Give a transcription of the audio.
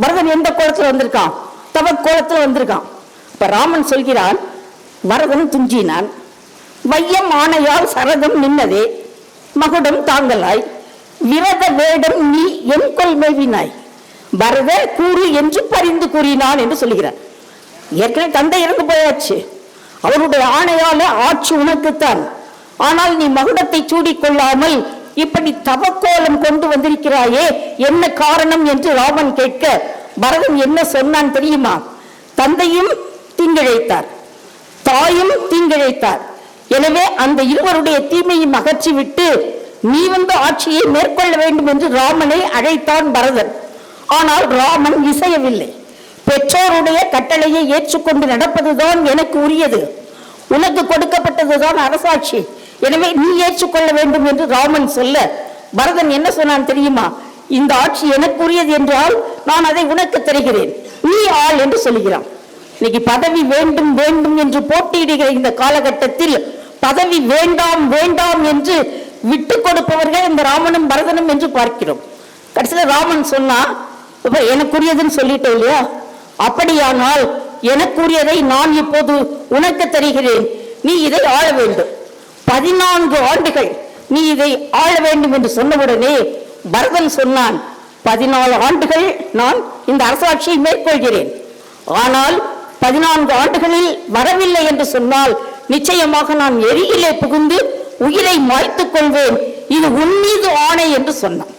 பரதன் எந்த கோலத்துல வந்திருக்கான்? தவக்கோலத்துல வந்திருக்கான். இப்ப ராமன் சொல்கிறான், பரதன் துஞ்சினான், வையம் ஆணையால் சரதம் நின்னதே, மகுடம் தாங்கலாய், விரத வேடம் நீ என் கொள் மேவினாய், பரத கூறு என்று பரிந்து கூறினான் என்று சொல்லுகிறார். ஏற்கனவே தந்தை இறந்து போயாச்சு, அவருடைய ஆணையால ஆட்சி உனக்குத்தான். ஆனால் நீ மகுடத்தை சூடிக்கொள்ளாமல் இப்படி தவக்கோலம் கொண்டு வந்திருக்கிறாயே, என்ன காரணம் என்று ராமன் கேட்க பரதன் என்ன சொன்னான் தெரியுமா? தந்தையும் தீங்கிழைத்தார், தாயும் தீங்கிழைத்தார். எனவே அந்த இருவருடைய தீமையும் அகற்றிவிட்டு நீ வந்து ஆட்சியை மேற்கொள்ள வேண்டும் என்று ராமனை அழைத்தான் பரதன். ஆனால் ராமன் இசையவில்லை. பெற்றோருடைய கட்டளையை ஏற்றுக்கொண்டு நடப்பதுதான் எனக்கு உரியது, உனக்கு கொடுக்கப்பட்டதுதான் அரசாட்சி, எனவே நீ ஏற்றுக்கொள்ள வேண்டும் என்று ராமன் சொல்ல பரதன் என்ன சொன்னான் தெரியுமா? இந்த ஆட்சி எனக்கு உரியது என்றால் நான் அதை உனக்கு தருகிறேன், நீ ஆள் என்று சொல்லுகிறான். இன்னைக்கு பதவி வேண்டும் வேண்டும் என்று போட்டியிடுகிற இந்த காலகட்டத்தில் பதவி வேண்டாம் வேண்டாம் என்று விட்டு கொடுப்பவர்கள் இந்த ராமனும் பரதனும் என்று பார்க்கிறோம். கடைசியில் ராமன் சொன்னா, எனக்குரியதுன்னு சொல்லிட்டோம் இல்லையா? அப்படியானால் எனக்குரியதை நான் இப்போது உனக்கு தருகிறேன், நீ இதை ஆள வேண்டும், 14 ஆண்டுகள் நீ இதை ஆள வேண்டும் என்று சொன்னவுடனே பரதன் சொன்னான், 14 ஆண்டுகள் நான் இந்த அரசாட்சியை மேற்கொள்கிறேன். ஆனால் 14 ஆண்டுகளில் வரவில்லை என்று சொன்னால் நிச்சயமாக நான் எரியிலே புகுந்து உயிரை மாய்த்துக் கொள்வேன், இது உன் மீது ஆணை என்று சொன்னான்.